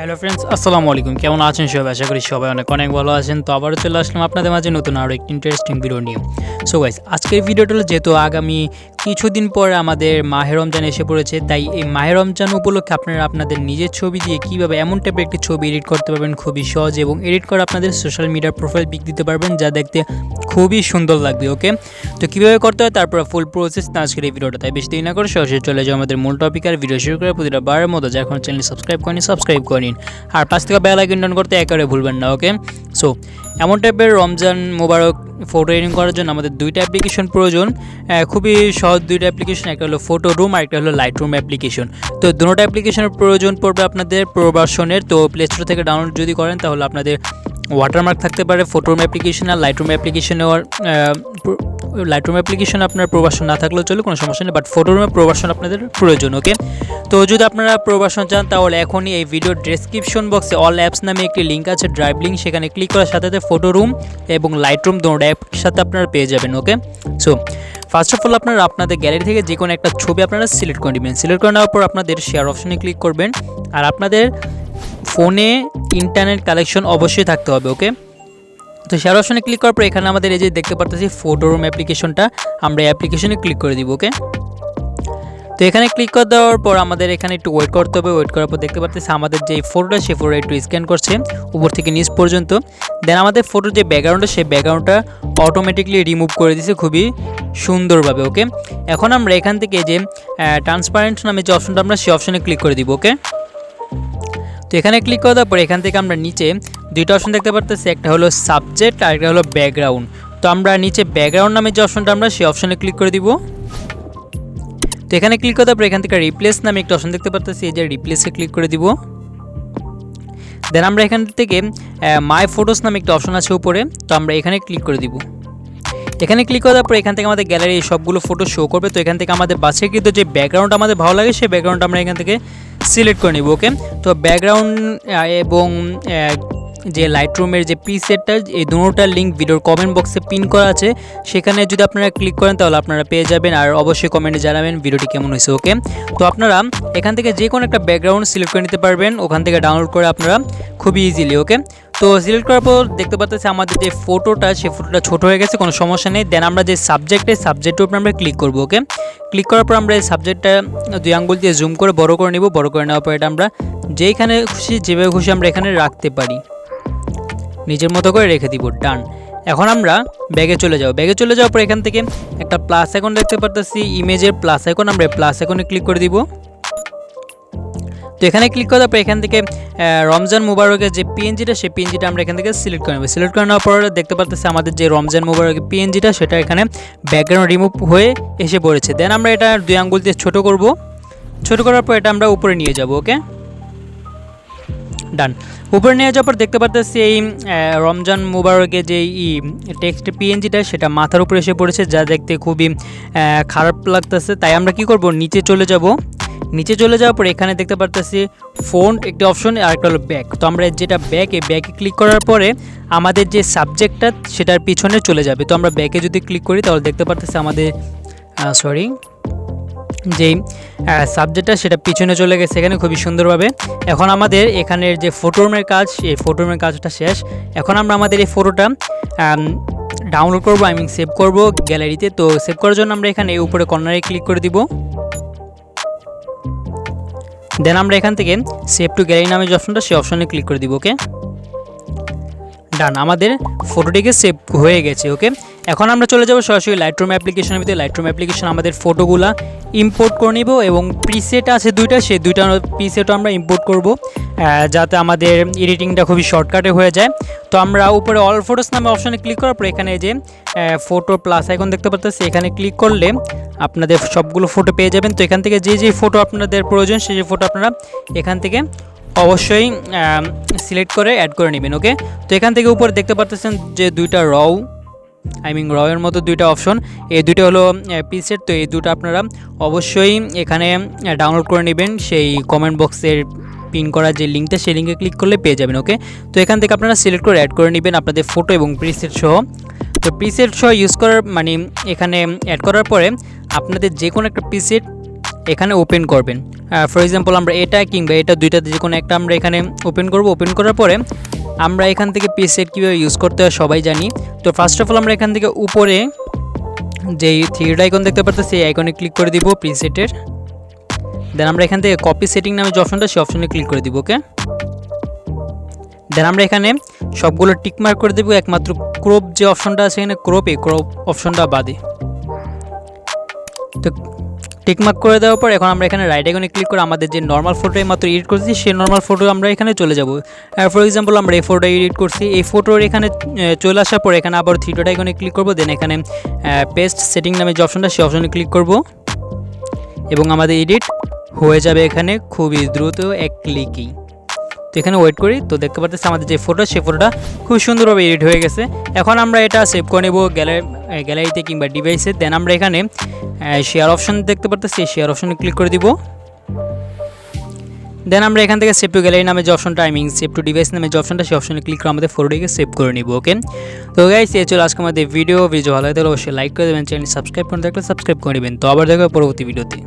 Hello friends, আসসালামু আলাইকুম। কেমন আছেন সবাই? আশা করি সবাই অনেক ভালো আছেন। তো আবারও চলে আসলাম আপনাদের মাঝে নতুন আরও একটি ইন্টারেস্টিং ভিডিও নিয়ে। সো গাইস, আজকের ভিডিওটা হলো যেহেতু আগামী কিছুদিন পর আমাদের মাহে রমজান এসে পড়েছে, তাই এই মাহে রমজান উপলক্ষে আপনারা আপনাদের নিজের ছবি দিয়ে কীভাবে এমন টাইপের একটি ছবি এডিট করতে পারবেন খুবই সহজ, এবং এডিট করে আপনাদের সোশ্যাল মিডিয়ার প্রোফাইল পিক দিতে পারবেন যা দেখতে খুবই সুন্দর লাগবে। ওকে, তো কীভাবে করতে হয় তারপর ফুল প্রসেস না আজকের এই ভিডিওটা। তাই বেশি দেরি না করে সরাসরি চলে যাও আমাদের মূল টপিক আর ভিডিও শুরু করে প্রতিটা বারের মতো যা এখন চ্যানেল সাবস্ক্রাইব করে নিন আর পাশ থেকে বেল আইকন অন করতে একেবারে ভুলবেন না। ওকে, সো এমন টাইপের রমজান মোবারক ফটো এডিটিং করার জন্য আমাদের দুইটা অ্যাপ্লিকেশন প্রয়োজন, খুবই সহজ দুইটা অ্যাপ্লিকেশন। একটা হলো ফটো রুম আর একটা হলো লাইট রুম অ্যাপ্লিকেশন। তো দুটো অ্যাপ্লিকেশনের প্রয়োজন পড়বে আপনাদের প্রো ভার্সনের। তো প্লে স্টোর থেকে ডাউনলোড যদি করেন তাহলে আপনাদের ওয়াটারমার্ক থাকতে পারে ফটো রুম অ্যাপ্লিকেশন, আর লাইট রুম অ্যাপ্লিকেশন আপনার প্রো ভার্সন না থাকলেও চলে, কোনো সমস্যা নেই, বাট ফটো রুমের প্রো ভার্সন আপনাদের প্রয়োজন। ওকে, তো যদি আপনারা প্রো ভার্সন চান তাহলে এখনই এই ভিডিওর ডেসক্রিপশন বক্সে অল অ্যাপস নামে একটি লিঙ্ক আছে, ড্রাইভ লিঙ্ক, সেখানে ক্লিক করার সাথে সাথে ফটো রুম এবং লাইট রুম দুটো অ্যাপের সাথে আপনারা পেয়ে যাবেন। ওকে, সো ফার্স্ট অফ অল আপনারা আপনাদের গ্যালারি থেকে যে কোনো একটা ছবি আপনারা সিলেক্ট করে নেবেন। সিলেক্ট করে নেওয়ার পর আপনাদের শেয়ার অপশনে ক্লিক করবেন, আর আপনাদের ফোনে ইন্টারনেট কানেকশন অবশ্যই থাকতে হবে। ওকে, তো শেয়ার অপশনে ক্লিক করার পর এখানে আমাদের এই যে দেখতে পারতেছি ফটো রুম অ্যাপ্লিকেশনটা, আমরা এই অ্যাপ্লিকেশনে ক্লিক করে দিব। ওকে, তো এখানে ক্লিক করে দেওয়ার পর আমাদের এখানে একটু ওয়েট করতে হবে। ওয়েট করার পর দেখতে পাচ্ছি আমাদের যে ফটোটা সেই ফটোটা একটু স্ক্যান করছে উপর থেকে নিচ পর্যন্ত। দেন আমাদের ফটোর যে ব্যাকগ্রাউন্ডটা সেই ব্যাকগ্রাউন্ডটা অটোমেটিকলি রিমুভ করে দিয়েছে খুবই সুন্দরভাবে। ওকে, এখন আমরা এখান থেকে যে ট্রান্সপারেন্ট নামে যে অপশনটা আমরা সেই অপশনে ক্লিক করে দিব। ওকে, তো এখানে ক্লিক করে দেওয়ার পর এখান থেকে আমরা নিচে দুইটা অপশন দেখতে পারতেছি, একটা হলো সাবজেক্ট আর একটা হলো ব্যাকগ্রাউন্ড। তো আমরা নিচে ব্যাকগ্রাউন্ড নামে যে অপশনটা আমরা সেই অপশনে ক্লিক করে দিব। তো এখানে ক্লিক করে দেওয়ার পর এখান থেকে রিপ্লেস নামে একটা অপশন দেখতে পারতেছি, এই যে রিপ্লেসে ক্লিক করে দিব। দেন আমরা এখান থেকে মাই ফটোস নামে একটা অপশন আছে উপরে, তো আমরা এখানে ক্লিক করে দিব। এখানে ক্লিক করার পর এখান থেকে আমাদের গ্যালারি সবগুলো ফটো শো করবে। তো এখান থেকে আমাদের বাছাই কিন্তু যে ব্যাকগ্রাউন্ড আমাদের ভালো লাগে সেই ব্যাকগ্রাউন্ড আমরা এখান থেকে সিলেক্ট করে নিব। ওকে, তো ব্যাকগ্রাউন্ড এবং যে লাইট রুমের যে প্রিসেটটা, এই দুটোটার লিঙ্ক ভিডিওর কমেন্ট বক্সে পিন করা আছে, সেখানে যদি আপনারা ক্লিক করেন তাহলে আপনারা পেয়ে যাবেন, আর অবশ্যই কমেন্টে জানাবেন ভিডিওটি কেমন হয়েছে। ওকে, তো আপনারা এখান থেকে যে কোনো একটা ব্যাকগ্রাউন্ড সিলেক্ট করে নিতে পারবেন ওখান থেকে ডাউনলোড করে আপনারা খুবই ইজিলি। ওকে, তো সিলেক্ট করার পর দেখতে পাচ্ছি আমাদের যে ফটোটা সেই ফটোটা ছোটো হয়ে গেছে, কোনো সমস্যা নেই। দেন আমরা যে সাবজেক্টের উপর আমরা ক্লিক করবো। ওকে, ক্লিক করার পর আমরা এই সাবজেক্টটা দুই আঙ্গুল দিয়ে জুম করে বড় করে নিব। বড় করে নেওয়ার পর এটা আমরা যেইখানে খুশি যেভাবে খুশি আমরা এখানে রাখতে পারি, নিজের মতো করে রেখে দিব। ডান। এখন আমরা ব্যাগে চলে যাওয়ার পর এখান থেকে একটা প্লাস আইকন দেখতে পারতেছি, ইমেজের প্লাস আইকন, আমরা প্লাস আইকনে ক্লিক করে দিব। তো এখানে ক্লিক করার পর এখান থেকে রমজান মুবারকের যে পিএনজিটা সেই পিএনজিটা আমরা এখান থেকে সিলেক্ট করে নেব। সিলেক্ট করে নেওয়ার পর দেখতে পারতেছি আমাদের যে রমজান মুবারকের পিএনজিটা সেটা এখানে ব্যাকগ্রাউন্ড রিমুভ হয়ে এসে পড়েছে। দেন আমরা এটা দুই আঙ্গুল দিয়ে ছোটো করব। ছোটো করার পর এটা আমরা উপরে নিয়ে যাব। ওকে, ডান। উপরে নিয়ে যাওয়ার পর দেখতে পাচ্ছি এই রমজান মুবারকের যে টেক্সট পিএনজিটা সেটা মাথার উপরে এসে পড়েছে, যা দেখতে খুবই খারাপ লাগতেছে। তাই আমরা কি করব, নিচে চলে যাব। নিচে চলে যাওয়ার পর এখানে দেখতে পাচ্ছি ফন্ট একটি অপশন আর একটা হলো ব্যাক। তো আমরা যেটা ব্যাকে ক্লিক করার পরে আমাদের যে সাবজেক্টটা সেটার পিছনে চলে যাবে। তো আমরা ব্যাকে যদি ক্লিক করি তাহলে দেখতে পাচ্ছি আমাদের যেই সাবজেক্টটা সেটা পিছনে চলে গেছে এখানে খুবই সুন্দরভাবে। এখন আমাদের এখানের যে ফটোরুমের কাজ, এই ফটোরুমের কাজটা শেষ। এখন আমরা আমাদের এই ফটোটা ডাউনলোড করবো, সেভ করব গ্যালারিতে। তো সেভ করার জন্য আমরা এখানে উপরে কর্নারে ক্লিক করে দিব। দেন আমরা এখান থেকে সেভ টু গ্যালারি নামে যে অপশনটা সেই অপশনে ক্লিক করে দিব। ওকে, ডান। আমাদের ফটোটিকে সেভ হয়ে গেছে। ওকে, এখন আমরা চলে যাব সরাসরি লাইট রুম অ্যাপ্লিকেশনের ভিতরে। লাইট রুম অ্যাপ্লিকেশন আমাদের ফটোগুলা ইম্পোর্ট করে নিব, এবং প্রিসেট আছে দুইটা, সেই দুইটা প্রিসেটও আমরা ইম্পোর্ট করব যাতে আমাদের এডিটিংটা খুবই শর্টকাটে হয়ে যায়। তো আমরা উপরে অল ফটোস নামে অপশনে ক্লিক করার পর এখানে যে ফটো প্লাস আইকন দেখতে পাচ্ছি, এখানে ক্লিক করলে আপনাদের সবগুলো ফটো পেয়ে যাবেন। তো এখান থেকে যে ফটো আপনাদের প্রয়োজন সেই ফটো আপনারা এখান থেকে অবশ্যই সিলেক্ট করে অ্যাড করে নেবেন। ওকে, তো এখান থেকে উপরে দেখতে পাচ্ছেন যে দুইটা রয়ের মতো দুইটা অপশন, এই দুইটা হলো প্রিসেট। তো এই দুটো আপনারা অবশ্যই এখানে ডাউনলোড করে নেবেন, সেই কমেন্ট বক্সের পিন করা যে লিঙ্কটা সেই লিঙ্কে ক্লিক করলে পেয়ে যাবেন। ওকে, তো এখান থেকে আপনারা সিলেক্ট করে অ্যাড করে নেবেন আপনাদের ফটো এবং প্রিসেট সহ। তো প্রিসেট সহ ইউজ করার এখানে অ্যাড করার পরে আপনাদের যে কোনো একটা প্রিসেট এখানে ওপেন করবেন। ফর এক্সাম্পল আমরা এটা কিংবা এটা দুইটাতে যে কোনো একটা আমরা এখানে ওপেন করব। ওপেন করার পরে আমরা এখান থেকে পিক্সার্ট কীভাবে ইউজ করতে হয় সবাই জানি। তো ফার্স্ট অফ অল আমরা এখান থেকে উপরে যেই থ্রিড আইকন দেখতে পাচ্ছি সেই আইকনে ক্লিক করে দিব প্রিসেটের। দেন আমরা এখান থেকে কপি সেটিং নামে যে অপশনটা সেই অপশনে ক্লিক করে দিব। ওকে, দেন আমরা এখানে সবগুলো টিক মার্ক করে দেবো, একমাত্র ক্রপ যে অপশনটা আছে এখানে ক্রপ অপশনটা বাদে। তো টিক মার্ক করে দেওয়ার পর এখন আমরা এখানে রাইট আইকনে ক্লিক করে আমাদের যে নর্মাল ফটো মাত্র এডিট করছি সেই নর্মাল ফটো আমরা এখানে চলে যাব। ফর এক্সাম্পল আমরা এই ফটোটা এডিট করছি, এই ফটোর এখানে চলে আসার পর এখানে আবার থ্রি ডট আইকনে ক্লিক করব। দেন এখানে পেস্ট সেটিং নামে যে অপশনটা সেই অপশনে ক্লিক করব এবং আমাদের এডিট হয়ে যাবে এখানে খুবই দ্রুত এক ক্লিকেই। তো এখানে ওয়েট করি। তো দেখতে পাচ্ছি আমাদের যে ফটো সেই ফটোটা খুব সুন্দরভাবে এডিট হয়ে গেছে। এখন আমরা এটা সেভ করে নেব গ্যালারিতে কিংবা ডিভাইসে। দেন আমরা এখানে শেয়ার অপশন দেখতে পাচ্ছি, শেয়ার অপশনে ক্লিক করে দিব। দেন আমরা এখান থেকে সেভ টু গ্যালারি নামে যে অপশনটা সেভ টু ডিভাইস নামে যে অপশনটা সেই অপশনে ক্লিক করে আমাদের ফটোটিকে সেভ করে নিব। ওকে, তো গাইস এই চলো আজকে আমাদের ভিডিও ভালো লাগে তাহলে অবশ্যই লাইক করে দেবেন, চ্যানেল সাবস্ক্রাইব করে থাকলে সাবস্ক্রাইব করে নেবেন। তো আবার দেখা পরবর্তী ভিডিওতে।